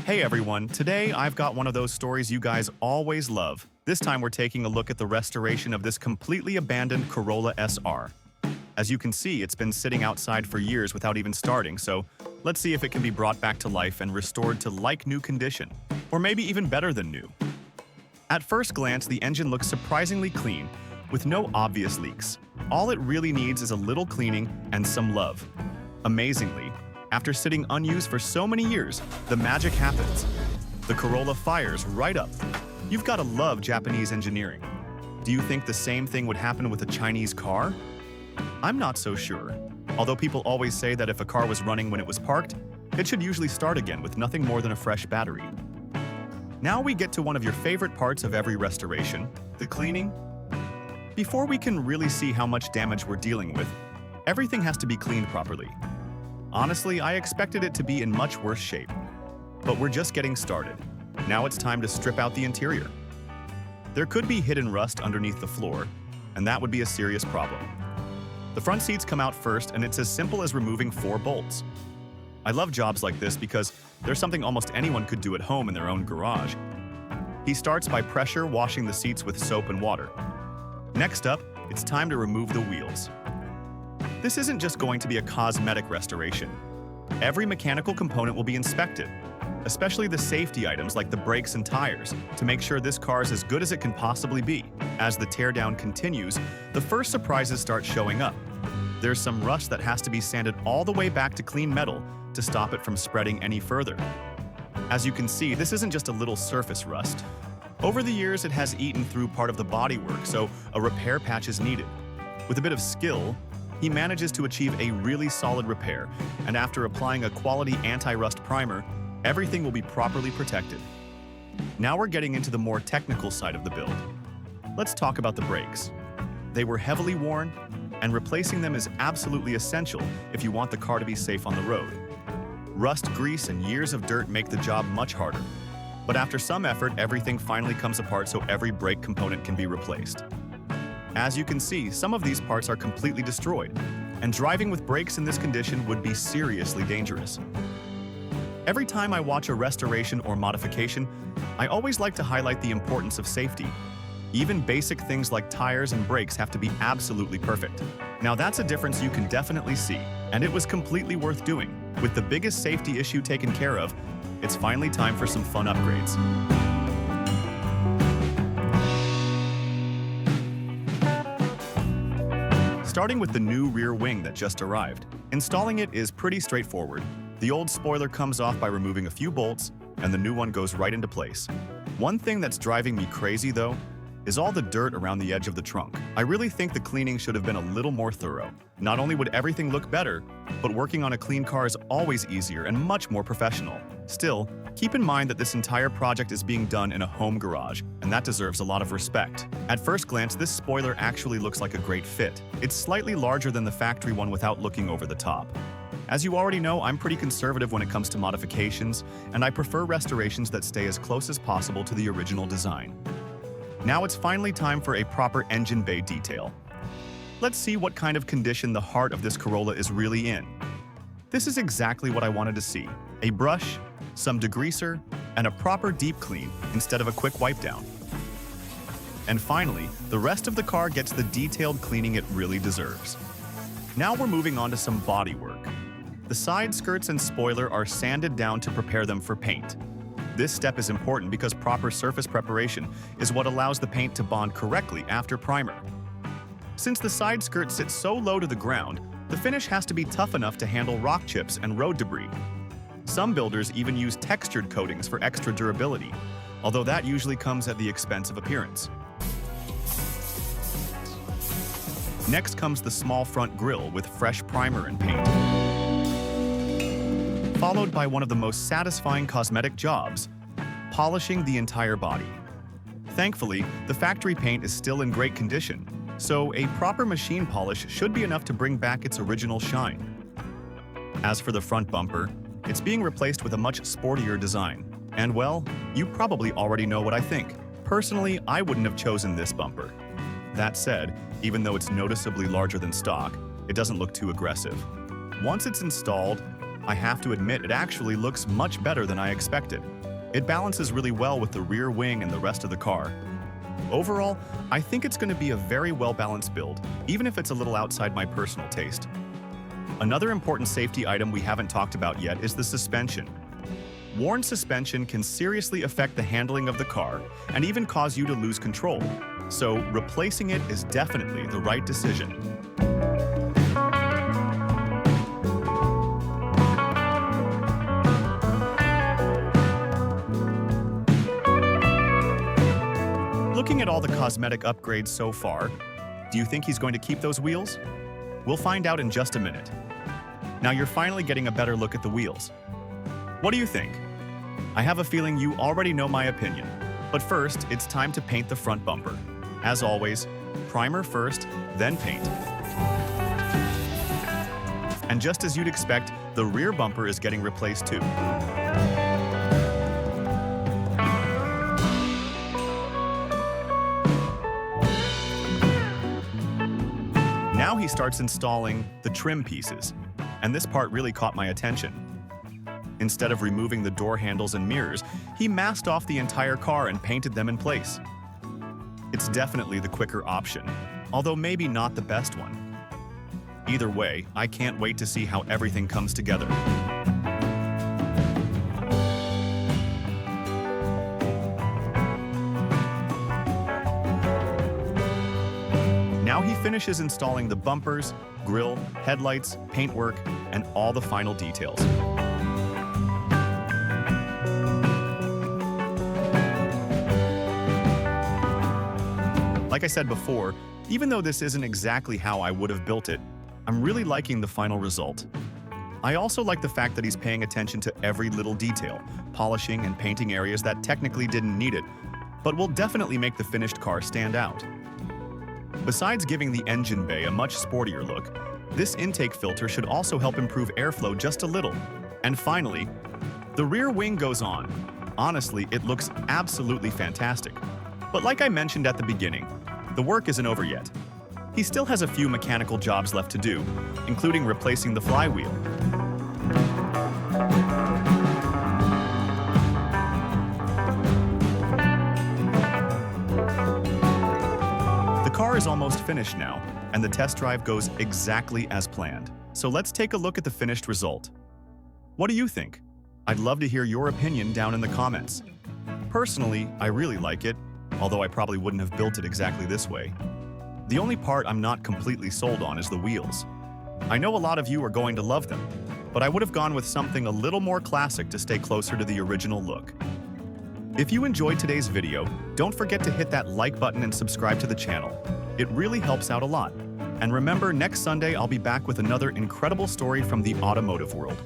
Hey everyone, today I've got one of those stories you guys always love. This time we're taking a look at the restoration of this completely abandoned Corolla SR. As you can see, it's been sitting outside for years without even starting, so let's see if it can be brought back to life and restored to like new condition, or maybe even better than new. At first glance, the engine looks surprisingly clean, with no obvious leaks. All it really needs is a little cleaning and some love. Amazingly, after sitting unused for so many years, the magic happens. The Corolla fires right up. You've got to love Japanese engineering. Do you think the same thing would happen with a Chinese car? I'm not so sure. Although people always say that if a car was running when it was parked, it should usually start again with nothing more than a fresh battery. Now we get to one of your favorite parts of every restoration, the cleaning. Before we can really see how much damage we're dealing with, everything has to be cleaned properly. Honestly, I expected it to be in much worse shape. But we're just getting started. Now it's time to strip out the interior. There could be hidden rust underneath the floor, and that would be a serious problem. The front seats come out first, and it's as simple as removing 4 bolts. I love jobs like this because there's something almost anyone could do at home in their own garage. He starts by pressure washing the seats with soap and water. Next up, it's time to remove the wheels. This isn't just going to be a cosmetic restoration. Every mechanical component will be inspected, especially the safety items like the brakes and tires, to make sure this car is as good as it can possibly be. As the teardown continues, the first surprises start showing up. There's some rust that has to be sanded all the way back to clean metal to stop it from spreading any further. As you can see, this isn't just a little surface rust. Over the years, it has eaten through part of the bodywork, so a repair patch is needed. With a bit of skill, he manages to achieve a really solid repair, and after applying a quality anti-rust primer, everything will be properly protected. Now we're getting into the more technical side of the build. Let's talk about the brakes. They were heavily worn, and replacing them is absolutely essential if you want the car to be safe on the road. Rust, grease, and years of dirt make the job much harder. But after some effort, everything finally comes apart so every brake component can be replaced. As you can see, some of these parts are completely destroyed, and driving with brakes in this condition would be seriously dangerous. Every time I watch a restoration or modification, I always like to highlight the importance of safety. Even basic things like tires and brakes have to be absolutely perfect. Now that's a difference you can definitely see, and it was completely worth doing. With the biggest safety issue taken care of, it's finally time for some fun upgrades. Starting with the new rear wing that just arrived. Installing it is pretty straightforward. The old spoiler comes off by removing a few bolts, and the new one goes right into place. One thing that's driving me crazy, though, is all the dirt around the edge of the trunk. I really think the cleaning should have been a little more thorough. Not only would everything look better, but working on a clean car is always easier and much more professional. Still, keep in mind that this entire project is being done in a home garage, and that deserves a lot of respect. At first glance, this spoiler actually looks like a great fit. It's slightly larger than the factory one without looking over the top. As you already know, I'm pretty conservative when it comes to modifications, and I prefer restorations that stay as close as possible to the original design. Now it's finally time for a proper engine bay detail. Let's see what kind of condition the heart of this Corolla is really in. This is exactly what I wanted to see. A brush, some degreaser, and a proper deep clean instead of a quick wipe down. And finally, the rest of the car gets the detailed cleaning it really deserves. Now we're moving on to some bodywork. The side skirts and spoiler are sanded down to prepare them for paint. This step is important because proper surface preparation is what allows the paint to bond correctly after primer. Since the side skirt sits so low to the ground, the finish has to be tough enough to handle rock chips and road debris. Some builders even use textured coatings for extra durability, although that usually comes at the expense of appearance. Next comes the small front grille with fresh primer and paint, followed by one of the most satisfying cosmetic jobs, polishing the entire body. Thankfully, the factory paint is still in great condition, so a proper machine polish should be enough to bring back its original shine. As for the front bumper, it's being replaced with a much sportier design. And well, you probably already know what I think. Personally, I wouldn't have chosen this bumper. That said, even though it's noticeably larger than stock, it doesn't look too aggressive. Once it's installed, I have to admit it actually looks much better than I expected. It balances really well with the rear wing and the rest of the car. Overall, I think it's going to be a very well-balanced build, even if it's a little outside my personal taste. Another important safety item we haven't talked about yet is the suspension. Worn suspension can seriously affect the handling of the car and even cause you to lose control, so replacing it is definitely the right decision. Looking at all the cosmetic upgrades so far, do you think he's going to keep those wheels? We'll find out in just a minute. Now you're finally getting a better look at the wheels. What do you think? I have a feeling you already know my opinion, but first it's time to paint the front bumper. As always, primer first, then paint. And just as you'd expect, the rear bumper is getting replaced too. Now he starts installing the trim pieces, and this part really caught my attention. Instead of removing the door handles and mirrors, he masked off the entire car and painted them in place. It's definitely the quicker option, although maybe not the best one. Either way, I can't wait to see how everything comes together. Now he finishes installing the bumpers, grille, headlights, paintwork, and all the final details. Like I said before, even though this isn't exactly how I would have built it, I'm really liking the final result. I also like the fact that he's paying attention to every little detail, polishing and painting areas that technically didn't need it, but will definitely make the finished car stand out. Besides giving the engine bay a much sportier look, this intake filter should also help improve airflow just a little. And finally, the rear wing goes on. Honestly, it looks absolutely fantastic. But like I mentioned at the beginning, the work isn't over yet. He still has a few mechanical jobs left to do, including replacing the flywheel. The car is almost finished now, and the test drive goes exactly as planned. So let's take a look at the finished result. What do you think? I'd love to hear your opinion down in the comments. Personally, I really like it, although I probably wouldn't have built it exactly this way. The only part I'm not completely sold on is the wheels. I know a lot of you are going to love them, but I would have gone with something a little more classic to stay closer to the original look. If you enjoyed today's video, don't forget to hit that like button and subscribe to the channel. It really helps out a lot. And remember, next Sunday I'll be back with another incredible story from the automotive world.